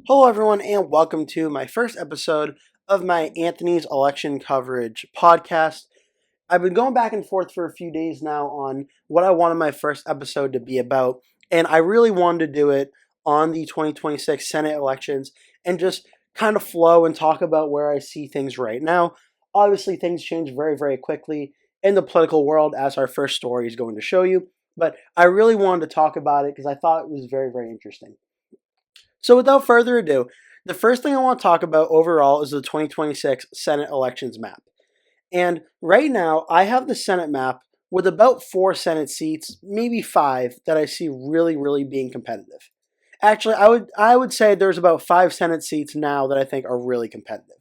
Hello, everyone, and welcome to my first episode of my Anthony's Election Coverage podcast. I've been going back and forth for a few days now on what I wanted my first episode to be about, and I really wanted to do it on the 2026 Senate elections and just kind of flow and talk about where I see things right now. Obviously, things change very, very quickly in the political world, as our first story is going to show you, but I really wanted to talk about it because I thought it was very, very interesting. So without further ado, the first thing I want to talk about overall is the 2026 Senate elections map. And right now, I have the Senate map with about 4 Senate seats, maybe 5, that I see really, really being competitive. Actually, I would say there's about 5 Senate seats now that I think are really competitive.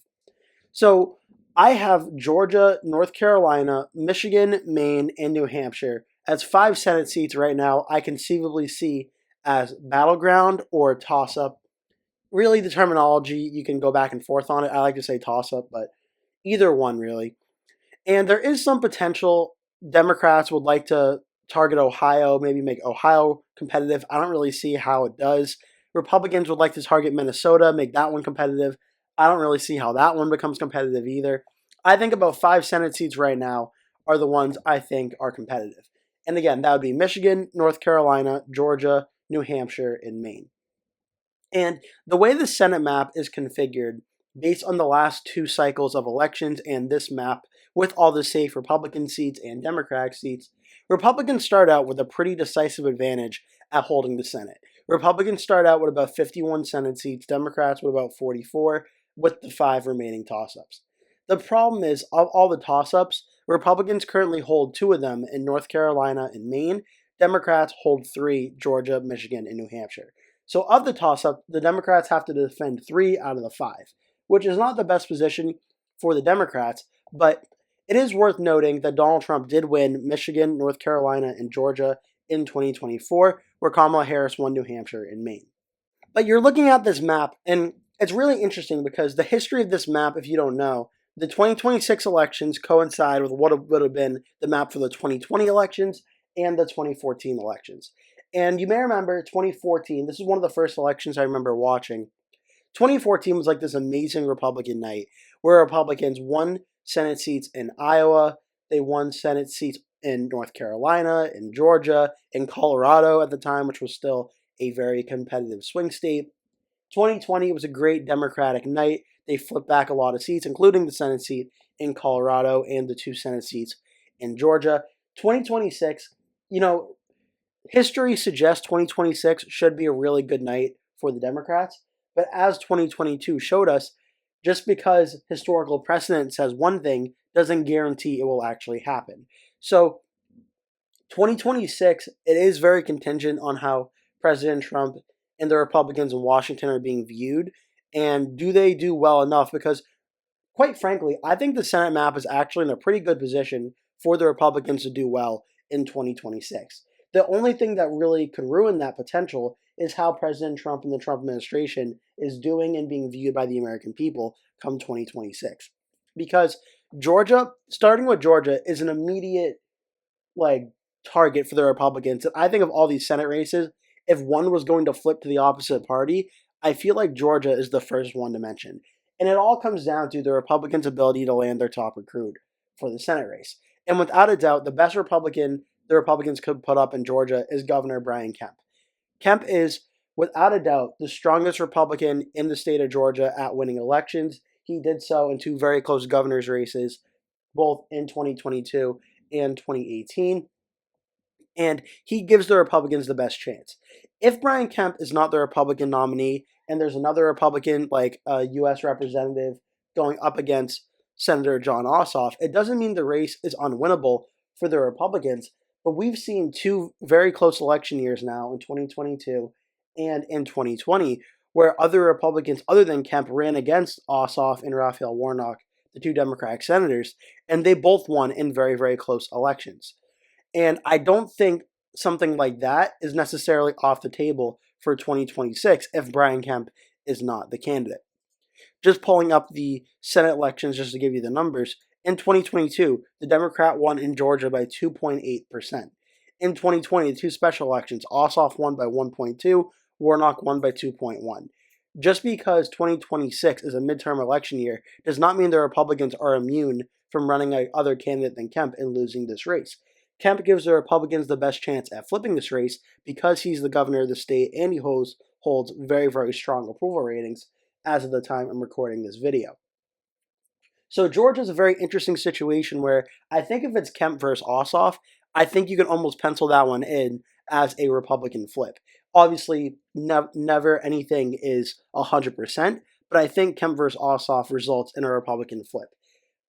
So I have Georgia, North Carolina, Michigan, Maine, and New Hampshire as 5 Senate seats right now I conceivably see as battleground or toss up. Really, the terminology, you can go back and forth on it. I like to say toss up, but either one really. And there is some potential Democrats would like to target Ohio, maybe make Ohio competitive. I don't really see how it does. Republicans would like to target Minnesota, make that one competitive. I don't really see how that one becomes competitive either. I think about 5 Senate seats right now are the ones I think are competitive. And again, that would be Michigan, North Carolina, Georgia, New Hampshire, and Maine. And the way the Senate map is configured, based on the last 2 cycles of elections and this map, with all the safe Republican seats and Democratic seats, Republicans start out with a pretty decisive advantage at holding the Senate. Republicans start out with about 51 Senate seats, Democrats with about 44, with the 5 remaining toss ups. The problem is, of all the toss ups, Republicans currently hold 2 of them in North Carolina and Maine. Democrats hold 3, Georgia, Michigan, and New Hampshire. So of the toss-up, the Democrats have to defend 3 out of the 5, which is not the best position for the Democrats, but it is worth noting that Donald Trump did win Michigan, North Carolina, and Georgia in 2024, where Kamala Harris won New Hampshire and Maine. But you're looking at this map, and it's really interesting because the history of this map, if you don't know, the 2026 elections coincide with what would have been the map for the 2020 elections and the 2014 elections. And you may remember 2014, this is one of the first elections I remember watching. 2014 was like this amazing Republican night where Republicans won Senate seats in Iowa, they won Senate seats in North Carolina, in Georgia, in Colorado at the time, which was still a very competitive swing state. 2020 was a great Democratic night. They flipped back a lot of seats, including the Senate seat in Colorado and the 2 Senate seats in Georgia. 2026, you know, history suggests 2026 should be a really good night for the Democrats, but as 2022 showed us, just because historical precedent says one thing doesn't guarantee it will actually happen. So 2026, it is very contingent on how President Trump and the Republicans in Washington are being viewed, and do they do well enough? Because quite frankly, I think the Senate map is actually in a pretty good position for the Republicans to do well in 2026. The only thing that really could ruin that potential is how President Trump and the Trump administration is doing and being viewed by the American people come 2026. Because Georgia, starting with Georgia, is an immediate target for the Republicans. And I think of all these Senate races, if one was going to flip to the opposite party, I feel like Georgia is the first one to mention. And it all comes down to the Republicans' ability to land their top recruit for the Senate race. And without a doubt, the best Republican the Republicans could put up in Georgia is Governor Brian Kemp. Kemp is, without a doubt, the strongest Republican in the state of Georgia at winning elections. He did so in 2 very close governor's races, both in 2022 and 2018. And he gives the Republicans the best chance. If Brian Kemp is not the Republican nominee and there's another Republican, like a U.S. representative, going up against Senator John Ossoff, it doesn't mean the race is unwinnable for the Republicans, but we've seen 2 very close election years now in 2022 and in 2020 where other Republicans other than Kemp ran against Ossoff and Raphael Warnock, the 2 Democratic senators, and they both won in very, very close elections. And I don't think something like that is necessarily off the table for 2026 if Brian Kemp is not the candidate. Just pulling up the Senate elections just to give you the numbers, in 2022, the Democrat won in Georgia by 2.8%. In 2020, the 2 special elections, Ossoff won by 1.2, Warnock won by 2.1. Just because 2026 is a midterm election year does not mean the Republicans are immune from running a other candidate than Kemp and losing this race. Kemp gives the Republicans the best chance at flipping this race because he's the governor of the state and he holds very, very strong approval ratings as of the time I'm recording this video. So Georgia's a very interesting situation where I think if it's Kemp versus Ossoff, I think you can almost pencil that one in as a Republican flip. Obviously, never anything is 100%, but I think Kemp versus Ossoff results in a Republican flip.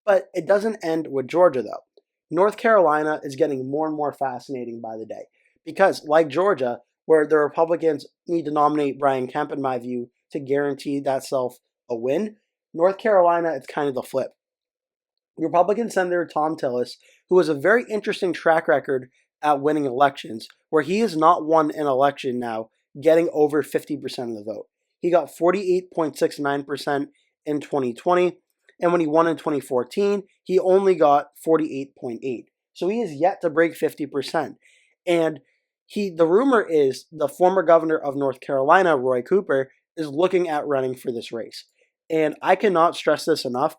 But it doesn't end with Georgia, though. North Carolina is getting more and more fascinating by the day because, like Georgia, where the Republicans need to nominate Brian Kemp, in my view, to guarantee that self a win, North Carolina, it's kind of the flip. Republican Senator Tom Tillis, who has a very interesting track record at winning elections, where he has not won an election now getting over 50% of the vote. He got 48.69% in 2020, and when he won in 2014, he only got 48.8%. So he is yet to break 50%. And the rumor is the former governor of North Carolina, Roy Cooper, is looking at running for this race. And I cannot stress this enough.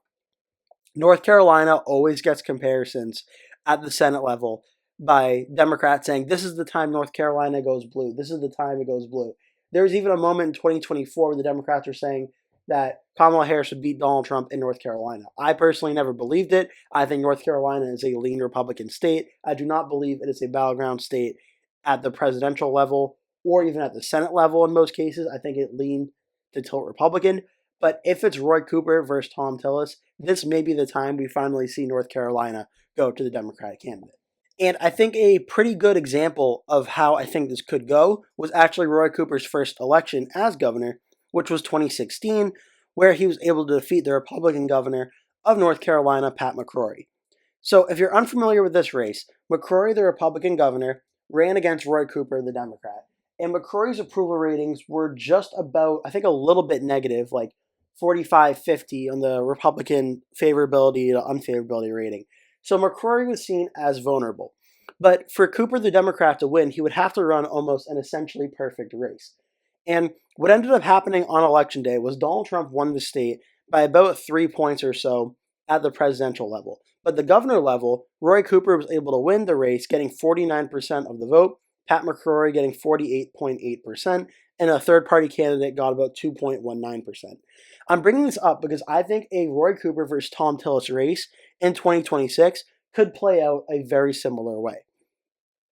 North Carolina always gets comparisons at the Senate level by Democrats saying, this is the time North Carolina goes blue. This is the time it goes blue. There was even a moment in 2024 where the Democrats were saying that Kamala Harris would beat Donald Trump in North Carolina. I personally never believed it. I think North Carolina is a lean Republican state. I do not believe it is a battleground state at the presidential level or even at the Senate level in most cases. I think it leaned to tilt Republican. But if it's Roy Cooper versus Tom Tillis, this may be the time we finally see North Carolina go to the Democratic candidate. And I think a pretty good example of how I think this could go was actually Roy Cooper's first election as governor, which was 2016, where he was able to defeat the Republican governor of North Carolina, Pat McCrory. So if you're unfamiliar with this race, McCrory, the Republican governor, ran against Roy Cooper, the Democrat. And McCrory's approval ratings were just about, I think, a little bit negative, like 45-50 on the Republican favorability to unfavorability rating. So McCrory was seen as vulnerable. But for Cooper, the Democrat, to win, he would have to run almost an essentially perfect race. And what ended up happening on Election Day was Donald Trump won the state by about 3 points or so at the presidential level. But the governor level, Roy Cooper was able to win the race, getting 49% of the vote, Pat McCrory getting 48.8%, and a third-party candidate got about 2.19%. I'm bringing this up because I think a Roy Cooper versus Tom Tillis race in 2026 could play out a very similar way,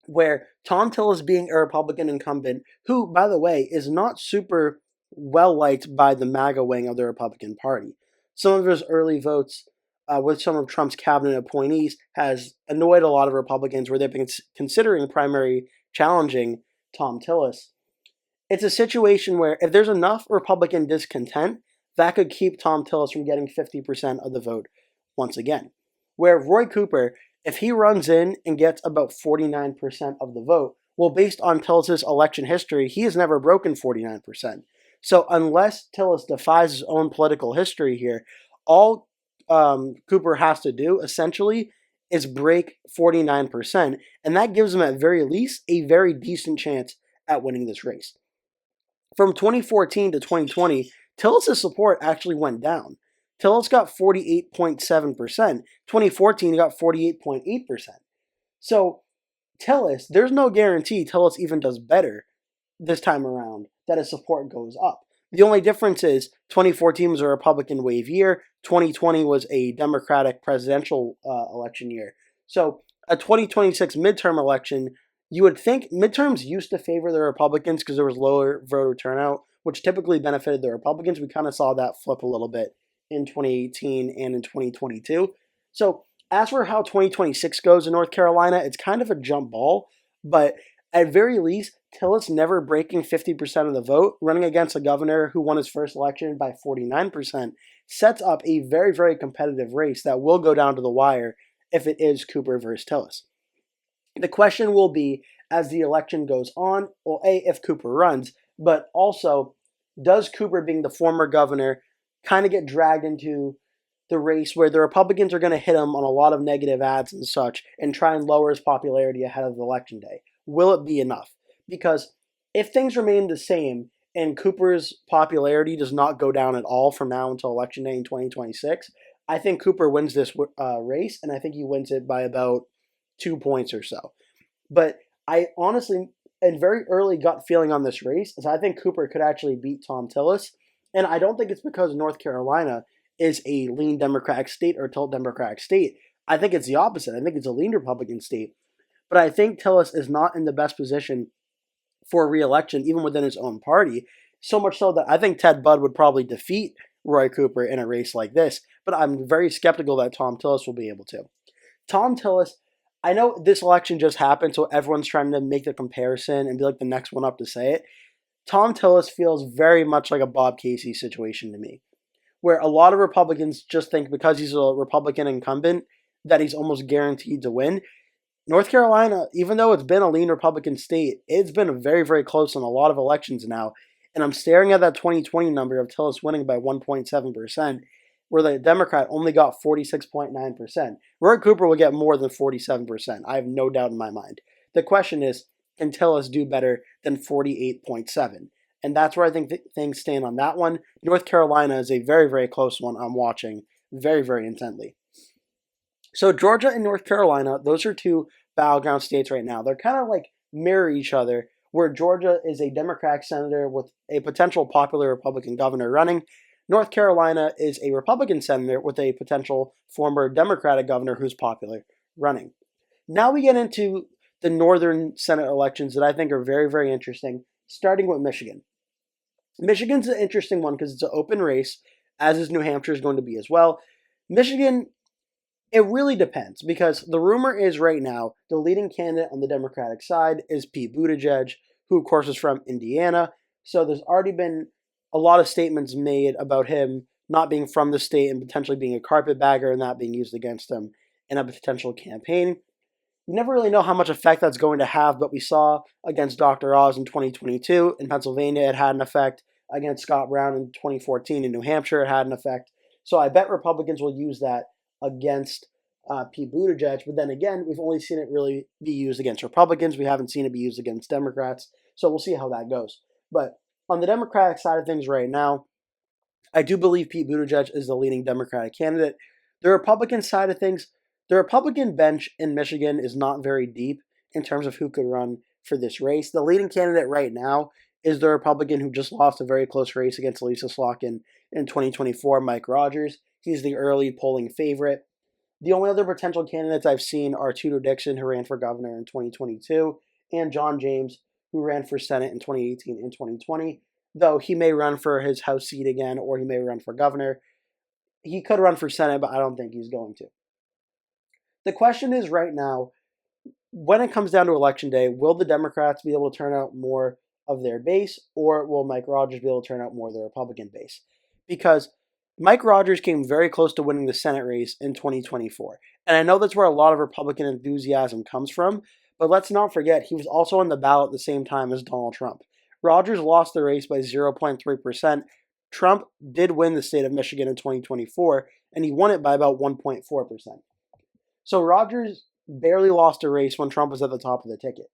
where Tom Tillis being a Republican incumbent, who, by the way, is not super well-liked by the MAGA wing of the Republican Party. Some of his early votes with some of Trump's cabinet appointees has annoyed a lot of Republicans where they've been considering primary challenging Tom Tillis. It's a situation where if there's enough Republican discontent, that could keep Tom Tillis from getting 50% of the vote once again. Where Roy Cooper, if he runs in and gets about 49% of the vote, well, based on Tillis' election history, he has never broken 49%. So unless Tillis defies his own political history here, all Cooper has to do, essentially, is break 49%, and that gives him, at very least, a very decent chance at winning this race. From 2014 to 2020, Tillis' support actually went down. Tillis got 48.7%. 2014, he got 48.8%. So, Tillis, there's no guarantee Tillis even does better this time around, that his support goes up. The only difference is 2014 was a Republican wave year, 2020 was a Democratic presidential election year. So, a 2026 midterm election, you would think midterms used to favor the Republicans because there was lower voter turnout, which typically benefited the Republicans. We kind of saw that flip a little bit in 2018 and in 2022. So as for how 2026 goes in North Carolina, it's kind of a jump ball, but at very least, Tillis never breaking 50% of the vote, running against a governor who won his first election by 49%, sets up a very, very competitive race that will go down to the wire if it is Cooper versus Tillis. The question will be, as the election goes on, well, A, if Cooper runs, but also, does Cooper, being the former governor, kind of get dragged into the race where the Republicans are going to hit him on a lot of negative ads and such and try and lower his popularity ahead of Election Day? Will it be enough? Because if things remain the same and Cooper's popularity does not go down at all from now until Election Day in 2026, I think Cooper wins this race, and I think he wins it by about 2 points or so. But I honestly, a very early gut feeling on this race is I think Cooper could actually beat Thom Tillis, and I don't think it's because North Carolina is a lean Democratic state or a tilt Democratic state. I think it's the opposite. I think it's a lean Republican state. But I think Tillis is not in the best position for re-election, even within his own party. So much so that I think Ted Budd would probably defeat Roy Cooper in a race like this. But I'm very skeptical that Thom Tillis will be able to. Thom Tillis, I know this election just happened, so everyone's trying to make the comparison and be like the next one up to say it. Thom Tillis feels very much like a Bob Casey situation to me, where a lot of Republicans just think because he's a Republican incumbent that he's almost guaranteed to win. North Carolina, even though it's been a lean Republican state, it's been very, very close in a lot of elections now. And I'm staring at that 2020 number of Tillis winning by 1.7%, where the Democrat only got 46.9%. Roy Cooper will get more than 47%. I have no doubt in my mind. The question is, can Tillis do better than 48.7%? And that's where I think things stand on that one. North Carolina is a very, very close one I'm watching very, very intently. So Georgia and North Carolina, those are two battleground states right now. They're kind of like mirror each other, where Georgia is a Democratic senator with a potential popular Republican governor running. North Carolina is a Republican senator with a potential former Democratic governor who's popular running. Now we get into the northern Senate elections that I think are very, very interesting, starting with Michigan. Michigan's an interesting one because it's an open race, as is New Hampshire is going to be as well. Michigan, it really depends because the rumor is right now the leading candidate on the Democratic side is Pete Buttigieg, who of course is from Indiana. So there's already been a lot of statements made about him not being from the state and potentially being a carpetbagger and that being used against him in a potential campaign. You never really know how much effect that's going to have, but we saw against Dr. Oz in 2022 in Pennsylvania it had an effect. Against Scott Brown in 2014 in New Hampshire it had an effect. So I bet Republicans will use that against Pete Buttigieg, but then again, we've only seen it really be used against Republicans. We haven't seen it be used against Democrats, so we'll see how that goes. But on the Democratic side of things right now, I do believe Pete Buttigieg is the leading Democratic candidate. The Republican side of things, the Republican bench in Michigan is not very deep in terms of who could run for this race. The leading candidate right now is the Republican who just lost a very close race against Lisa Slotkin in 2024, Mike Rogers. He's the early polling favorite. The only other potential candidates I've seen are Tudor Dixon, who ran for governor in 2022, and John James, who ran for Senate in 2018 and 2020, though he may run for his House seat again or he may run for governor. He could run for Senate, but I don't think he's going to. The question is right now, when it comes down to Election Day, will the Democrats be able to turn out more of their base, or will Mike Rogers be able to turn out more of the Republican base? Because Mike Rogers came very close to winning the Senate race in 2024. And I know that's where a lot of Republican enthusiasm comes from, but let's not forget he was also on the ballot at the same time as Donald Trump. Rogers lost the race by 0.3%. Trump did win the state of Michigan in 2024, and he won it by about 1.4%. So Rogers barely lost a race when Trump was at the top of the ticket.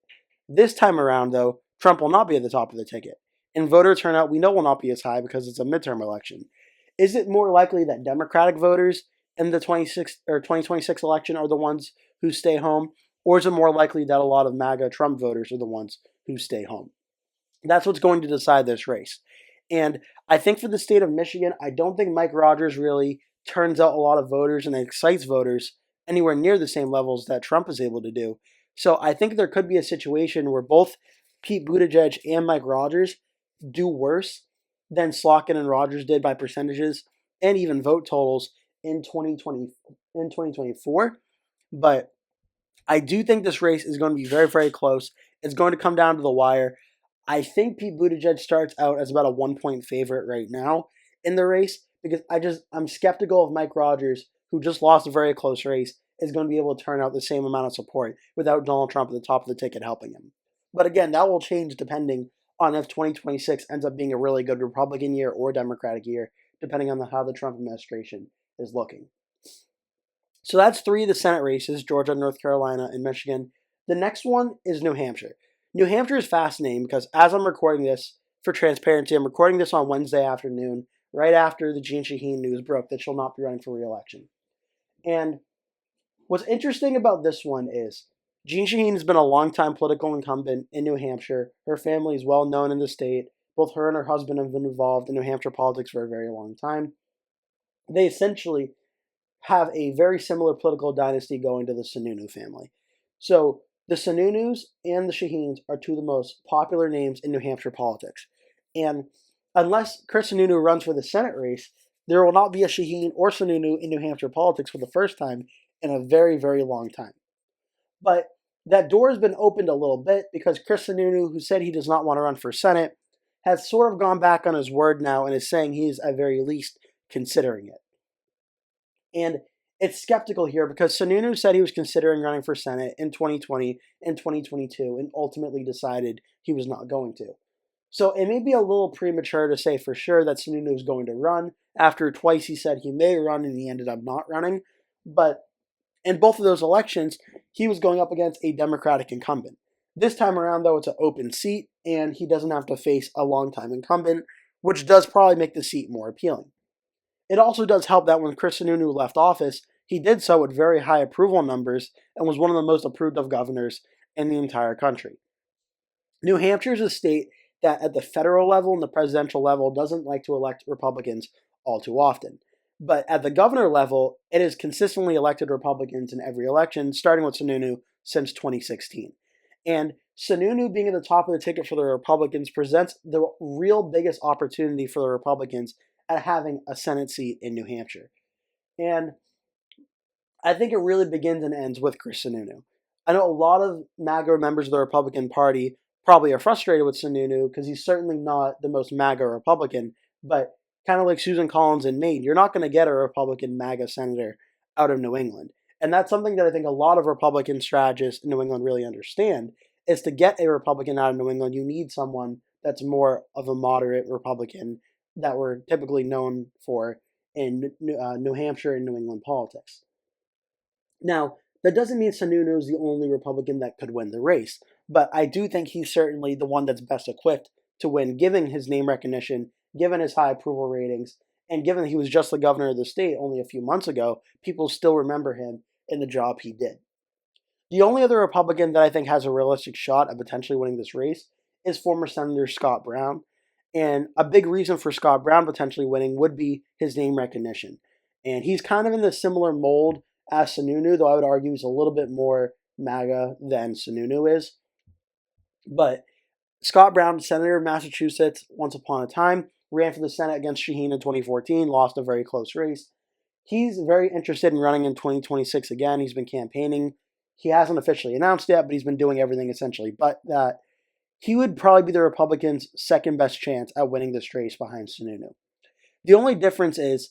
This time around, though, Trump will not be at the top of the ticket. And voter turnout, we know, will not be as high because it's a midterm election. Is it more likely that Democratic voters in the 2026 election are the ones who stay home? Or is it more likely that a lot of MAGA Trump voters are the ones who stay home? That's what's going to decide this race. And I think for the state of Michigan, I don't think Mike Rogers really turns out a lot of voters and excites voters anywhere near the same levels that Trump is able to do. So I think there could be a situation where both Pete Buttigieg and Mike Rogers do worse than Slotkin and Rogers did by percentages and even vote totals in 2024. But I do think this race is going to be very, very close. It's going to come down to the wire. I think Pete Buttigieg starts out as about a 1-point favorite right now in the race because I'm skeptical of Mike Rogers, who just lost a very close race, is going to be able to turn out the same amount of support without Donald Trump at the top of the ticket helping him. But again, that will change depending on if 2026 ends up being a really good Republican year or Democratic year, depending on how the Trump administration is looking. So that's 3 of the Senate races, Georgia, North Carolina, and Michigan. The next one is New Hampshire. New Hampshire is fascinating because as I'm recording this, for transparency, I'm recording this on Wednesday afternoon, right after the Jeanne Shaheen news broke that she'll not be running for re-election. And what's interesting about this one is Jeanne Shaheen has been a longtime political incumbent in New Hampshire. Her family is well known in the state. Both her and her husband have been involved in New Hampshire politics for a very long time. They essentially have a very similar political dynasty going to the Sununu family. So the Sununus and the Shaheens are two of the most popular names in New Hampshire politics. And unless Chris Sununu runs for the Senate race, there will not be a Shaheen or Sununu in New Hampshire politics for the first time in a very, very long time. But that door has been opened a little bit because Chris Sununu, who said he does not want to run for Senate, has sort of gone back on his word now and is saying he's at very least considering it. And it's skeptical here because Sununu said he was considering running for Senate in 2020 and 2022 and ultimately decided he was not going to. So it may be a little premature to say for sure that Sununu is going to run after twice he said he may run and he ended up not running. But in both of those elections, he was going up against a Democratic incumbent. This time around, though, it's an open seat and he doesn't have to face a longtime incumbent, which does probably make the seat more appealing. It also does help that when Chris Sununu left office, he did so with very high approval numbers and was one of the most approved of governors in the entire country. New Hampshire is a state that at the federal level and the presidential level doesn't like to elect Republicans all too often. But at the governor level, it has consistently elected Republicans in every election, starting with Sununu since 2016. And Sununu being at the top of the ticket for the Republicans presents the real biggest opportunity for the Republicans at having a Senate seat in New Hampshire. And I think it really begins and ends with Chris Sununu. I know a lot of MAGA members of the Republican Party probably are frustrated with Sununu because he's certainly not the most MAGA Republican, but kind of like Susan Collins in Maine, you're not going to get a Republican MAGA senator out of New England. And that's something that I think a lot of Republican strategists in New England really understand, is to get a Republican out of New England, you need someone that's more of a moderate Republican that we're typically known for in New Hampshire and New England politics. Now, that doesn't mean Sununu is the only Republican that could win the race, but I do think he's certainly the one that's best equipped to win, given his name recognition, given his high approval ratings, and given that he was just the governor of the state only a few months ago. People still remember him in the job he did. The only other Republican that I think has a realistic shot at potentially winning this race is former Senator Scott Brown. And a big reason for Scott Brown potentially winning would be his name recognition. And he's kind of in the similar mold as Sununu, though I would argue he's a little bit more MAGA than Sununu is. But Scott Brown, Senator of Massachusetts, once upon a time, ran for the Senate against Shaheen in 2014, lost a very close race. He's very interested in running in 2026 again. He's been campaigning. He hasn't officially announced yet, but he's been doing everything essentially but that. He would probably be the Republicans' second best chance at winning this race behind Sununu. The only difference is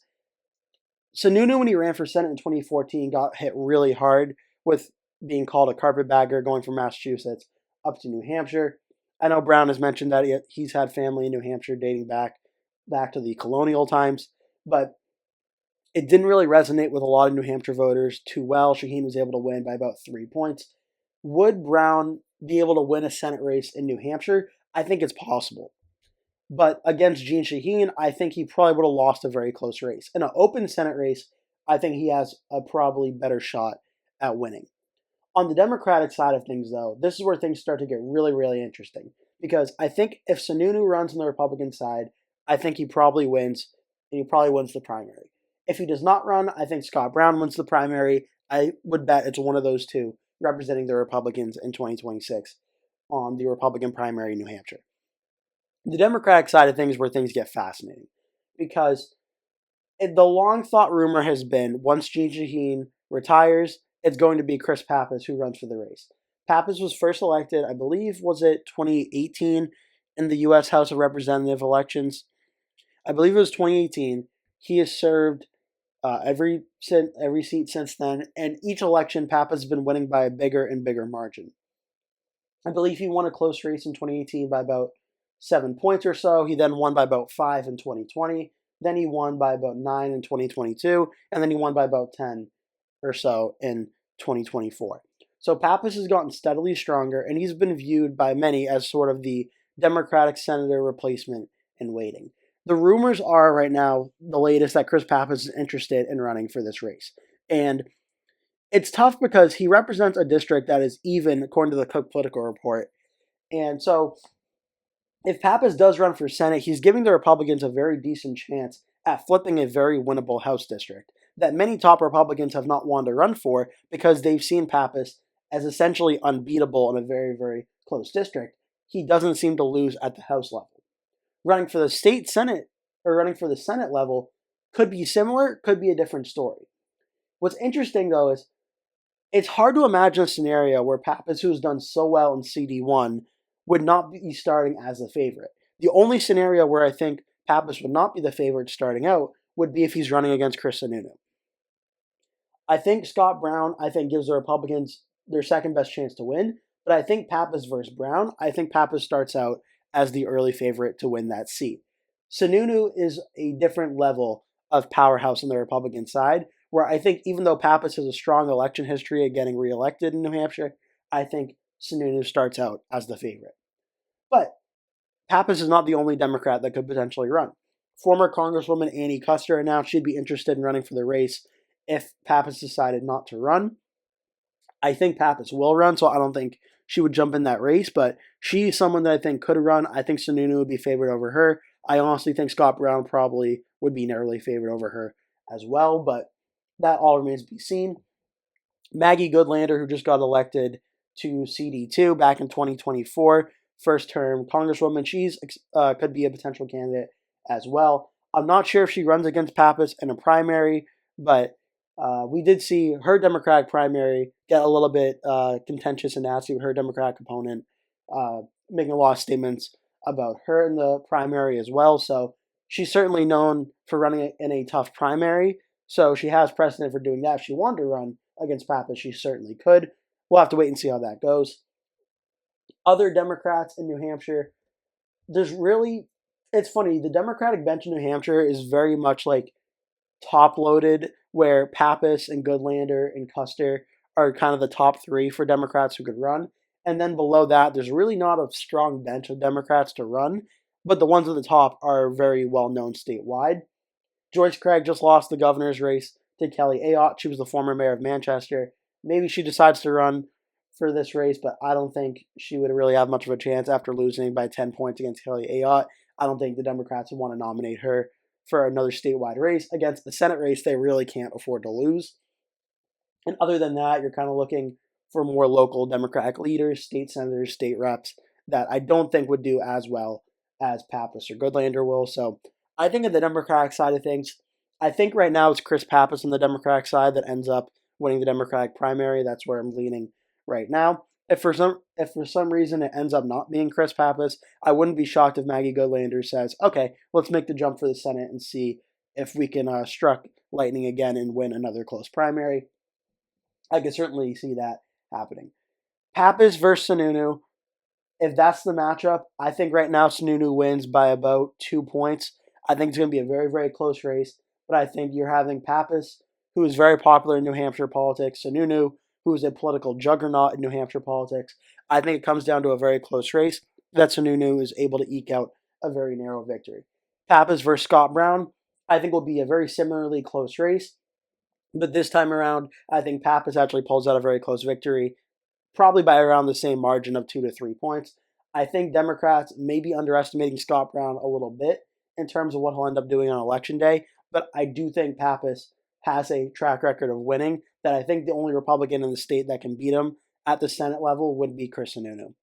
Sununu, when he ran for Senate in 2014, got hit really hard with being called a carpetbagger going from Massachusetts up to New Hampshire. I know Brown has mentioned that he's had family in New Hampshire dating back to the colonial times, but it didn't really resonate with a lot of New Hampshire voters too well. Shaheen was able to win by about 3 points. Would Brown be able to win a Senate race in New Hampshire? I think it's possible. But against Jeanne Shaheen, I think he probably would have lost a very close race. In an open Senate race, I think he has a probably better shot at winning. On the Democratic side of things, though, this is where things start to get really, really interesting. Because I think if Sununu runs on the Republican side, I think he probably wins, and he probably wins the primary. If he does not run, I think Scott Brown wins the primary. I would bet it's one of those two representing the Republicans in 2026 on the Republican primary in New Hampshire. The Democratic side of things, where things get fascinating, because the long thought rumor has been once Jeanne Shaheen retires, it's going to be Chris Pappas who runs for the race. Pappas was first elected, I believe, was it 2018 in the U.S. House of Representative elections? I believe it was 2018. He has served every seat since then, and each election Pappas has been winning by a bigger and bigger margin. I believe he won a close race in 2018 by about 7 points or so. He then won by about 5 in 2020. Then he won by about 9 in 2022. And then he won by about 10 or so in 2024. So Pappas has gotten steadily stronger, and he's been viewed by many as sort of the Democratic senator replacement in waiting. The rumors are right now, the latest, that Chris Pappas is interested in running for this race. And it's tough because he represents a district that is even, according to the Cook Political Report. And so if Pappas does run for Senate, he's giving the Republicans a very decent chance at flipping a very winnable House district that many top Republicans have not wanted to run for because they've seen Pappas as essentially unbeatable in a very, very close district. He doesn't seem to lose at the House level. Running for the state Senate or running for the Senate level could be similar, could be a different story. What's interesting though is it's hard to imagine a scenario where Pappas, who's done so well in CD1, would not be starting as the favorite. The only scenario where I think Pappas would not be the favorite starting out would be if he's running against Chris Sununu. I think Scott Brown, gives the Republicans their second best chance to win, but I think Pappas versus Brown, I think Pappas starts out as the early favorite to win that seat. Sununu is a different level of powerhouse on the Republican side, where I think even though Pappas has a strong election history of getting reelected in New Hampshire, I think Sununu starts out as the favorite. But Pappas is not the only Democrat that could potentially run. Former Congresswoman Annie Kuster announced she'd be interested in running for the race if Pappas decided not to run. I think Pappas will run, so I don't think she would jump in that race, but she's someone that I think could run. I think Sununu would be favored over her. I honestly think Scott Brown probably would be an early favorite over her as well, but that all remains to be seen. Maggie Goodlander, who just got elected to CD2 back in 2024, first term Congresswoman, she's could be a potential candidate as well. I'm not sure if she runs against Pappas in a primary, but we did see her Democratic primary get a little bit contentious and nasty with her Democratic opponent making a lot of statements about her in the primary as well. So she's certainly known for running in a tough primary. So she has precedent for doing that. If she wanted to run against Pappas, she certainly could. We'll have to wait and see how that goes. Other Democrats in New Hampshire, it's funny, the Democratic bench in New Hampshire is very much like top loaded, where Pappas and Goodlander and Kuster are kind of the top three for Democrats who could run. And then below that, there's really not a strong bench of Democrats to run, but the ones at the top are very well known statewide. Joyce Craig just lost the governor's race to Kelly Ayotte. She was the former mayor of Manchester. Maybe she decides to run for this race, but I don't think she would really have much of a chance after losing by 10 points against Kelly Ayotte. I don't think the Democrats would want to nominate her for another statewide race. Against the Senate race, they really can't afford to lose. And other than that, you're kind of looking for more local Democratic leaders, state senators, state reps that I don't think would do as well as Pappas or Goodlander will. So I think on the Democratic side of things, I think right now it's Chris Pappas on the Democratic side that ends up winning the Democratic primary. That's where I'm leaning right now. If for some reason it ends up not being Chris Pappas, I wouldn't be shocked if Maggie Goodlander says, okay, let's make the jump for the Senate and see if we can struck lightning again and win another close primary. I could certainly see that happening. Pappas versus Sununu, if that's the matchup, I think right now Sununu wins by about 2 points. I think it's going to be a very, very close race, but I think you're having Pappas, who is very popular in New Hampshire politics, Sununu, who is a political juggernaut in New Hampshire politics. I think it comes down to a very close race that Sununu is able to eke out a very narrow victory. Pappas versus Scott Brown, I think will be a very similarly close race, but this time around, I think Pappas actually pulls out a very close victory, probably by around the same margin of 2 to 3 points. I think Democrats may be underestimating Scott Brown a little bit in terms of what he'll end up doing on Election Day, but I do think Pappas has a track record of winning that I think the only Republican in the state that can beat him at the Senate level would be Chris Sununu.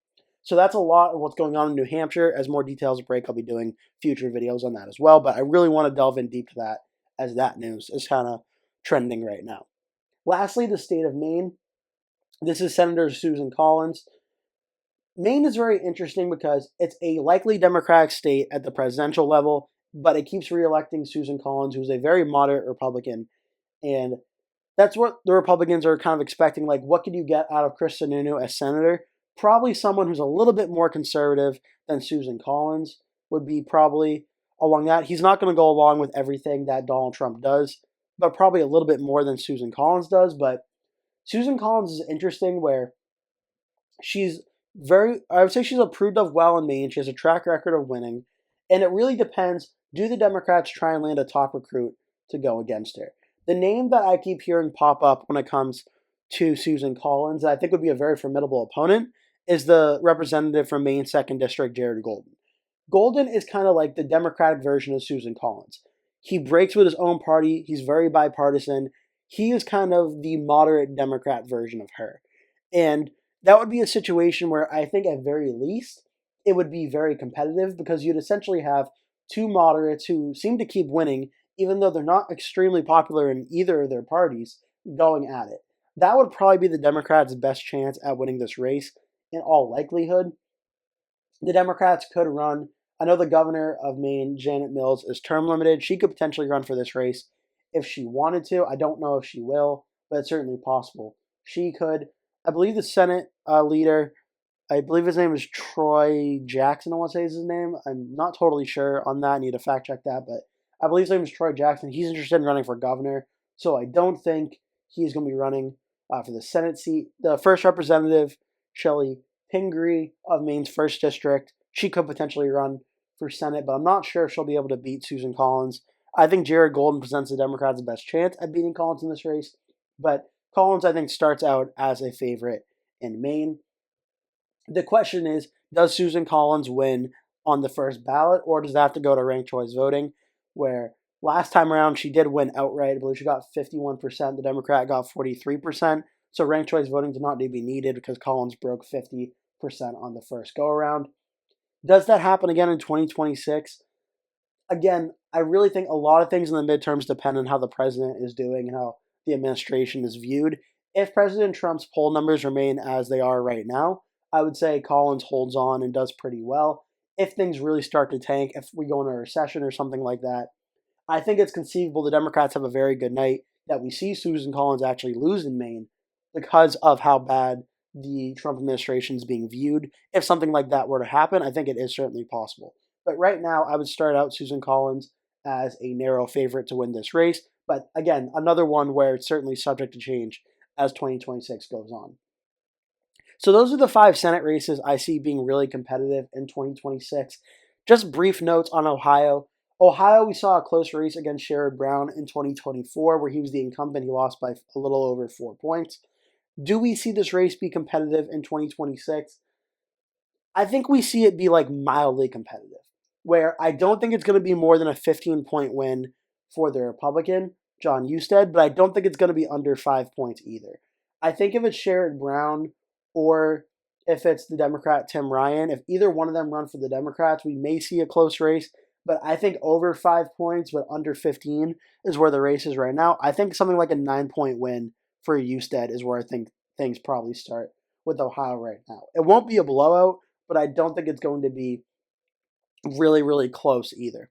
So that's a lot of what's going on in New Hampshire. As more details break, I'll be doing future videos on that as well, but I really want to delve in deep to that as that news is kind of trending right now. Lastly, the state of Maine. This is Senator Susan Collins. Maine is very interesting because it's a likely Democratic state at the presidential level, but it keeps reelecting Susan Collins, who's a very moderate Republican. And that's what the Republicans are kind of expecting. Like, what could you get out of Chris Sununu as senator? Probably someone who's a little bit more conservative than Susan Collins would be probably along that. He's not going to go along with everything that Donald Trump does, but probably a little bit more than Susan Collins does. But Susan Collins is interesting where she's I would say she's approved of well in Maine. She has a track record of winning. And it really depends, do the Democrats try and land a top recruit to go against her? The name that I keep hearing pop up when it comes to Susan Collins, that I think would be a very formidable opponent, is the representative from Maine's 2nd District, Jared Golden. Golden is kind of like the Democratic version of Susan Collins. He breaks with his own party. He's very bipartisan. He is kind of the moderate Democrat version of her. And that would be a situation where I think at very least it would be very competitive because you'd essentially have two moderates who seem to keep winning, even though they're not extremely popular in either of their parties, going at it. That would probably be the Democrats' best chance at winning this race in all likelihood. The Democrats could run. I know the governor of Maine, Janet Mills, is term limited. She could potentially run for this race if she wanted to. I don't know if she will, but it's certainly possible. She could. I believe the Senate leader, I believe his name is Troy Jackson, I want to say is his name. I'm not totally sure on that. I need to fact check that, but I believe his name is Troy Jackson. He's interested in running for governor, so I don't think he's going to be running for the Senate seat. The first representative, Shelley Pingree of Maine's 1st District, she could potentially run for Senate, but I'm not sure if she'll be able to beat Susan Collins. I think Jared Golden presents the Democrats the best chance at beating Collins in this race, but Collins, I think, starts out as a favorite in Maine. The question is, does Susan Collins win on the first ballot, or does that have to go to ranked choice voting, where last time around she did win outright. I believe she got 51%. The Democrat got 43%. So ranked choice voting did not need to be needed because Collins broke 50% on the first go around. Does that happen again in 2026? Again, I really think a lot of things in the midterms depend on how the president is doing and how the administration is viewed. If President Trump's poll numbers remain as they are right now, I would say Collins holds on and does pretty well. If things really start to tank, if we go into a recession or something like that, I think it's conceivable the Democrats have a very good night that we see Susan Collins actually lose in Maine because of how bad the Trump administration is being viewed. If something like that were to happen, I think it is certainly possible. But right now, I would start out Susan Collins as a narrow favorite to win this race. But again, another one where it's certainly subject to change as 2026 goes on. So those are the 5 Senate races I see being really competitive in 2026. Just brief notes on Ohio. Ohio, we saw a close race against Sherrod Brown in 2024 where he was the incumbent. He lost by a little over 4 points. Do we see this race be competitive in 2026? I think we see it be like mildly competitive, where I don't think it's going to be more than a 15-point win for the Republican, John Husted, but I don't think it's going to be under 5 points either. I think if it's Sherrod Brown or if it's the Democrat Tim Ryan, if either one of them run for the Democrats, we may see a close race. But I think over 5 points, but under 15 is where the race is right now. I think something like a 9-point win for Husted is where I think things probably start with Ohio right now. It won't be a blowout, but I don't think it's going to be really, really close either.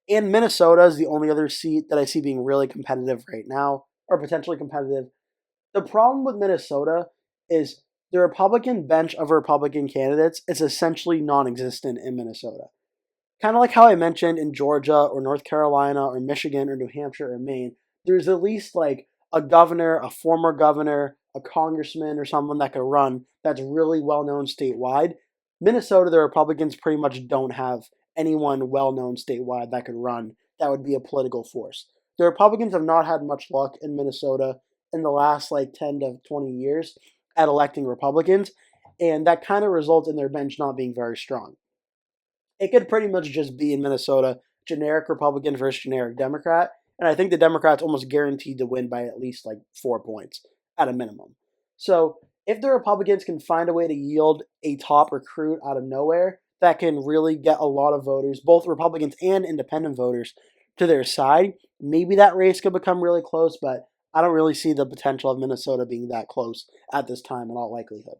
And Minnesota is the only other seat that I see being really competitive right now, or potentially competitive. The problem with Minnesota is the Republican bench of Republican candidates is essentially non-existent in Minnesota. Kind of like how I mentioned in Georgia or North Carolina or Michigan or New Hampshire or Maine, there's at least like a governor, a former governor, a congressman, or someone that could run that's really well known statewide. Minnesota, the Republicans pretty much don't have anyone well known statewide that could run that would be a political force. The Republicans have not had much luck in Minnesota in the last like 10 to 20 years at electing Republicans, and that kind of results in their bench not being very strong. It could pretty much just be in Minnesota, generic Republican versus generic Democrat. And I think the Democrats almost guaranteed to win by at least like 4 points at a minimum. So if the Republicans can find a way to yield a top recruit out of nowhere that can really get a lot of voters, both Republicans and independent voters, to their side, maybe that race could become really close, but I don't really see the potential of Minnesota being that close at this time in all likelihood.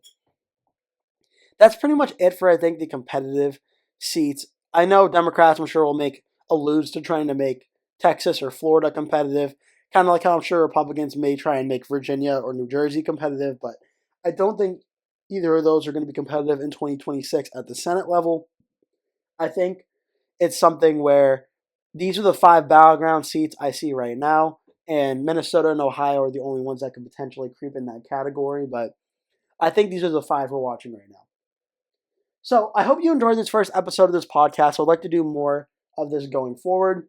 That's pretty much it for, I think, the competitive seats. I know Democrats, I'm sure, will make alludes to trying to make Texas or Florida competitive, kind of like how I'm sure Republicans may try and make Virginia or New Jersey competitive, but I don't think either of those are going to be competitive in 2026 at the Senate level. I think it's something where these are the 5 battleground seats I see right now, and Minnesota and Ohio are the only ones that could potentially creep in that category, but I think these are the 5 we're watching right now. So I hope you enjoyed this first episode of this podcast. I'd like to do more of this going forward.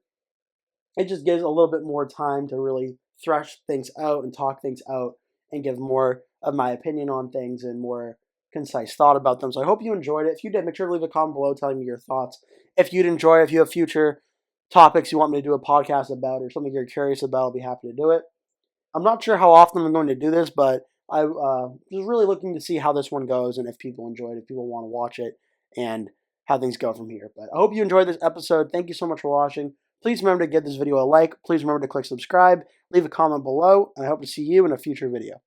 It just gives a little bit more time to really thresh things out and talk things out and give more of my opinion on things and more concise thought about them. So I hope you enjoyed it. If you did, make sure to leave a comment below telling me your thoughts. If you'd enjoy it, if you have future topics you want me to do a podcast about or something you're curious about, I'll be happy to do it. I'm not sure how often I'm going to do this, but I was really looking to see how this one goes and if people enjoy it, if people want to watch it, and how things go from here. But I hope you enjoyed this episode. Thank you so much for watching. Please remember to give this video a like. Please remember to click subscribe. Leave a comment below, and I hope to see you in a future video.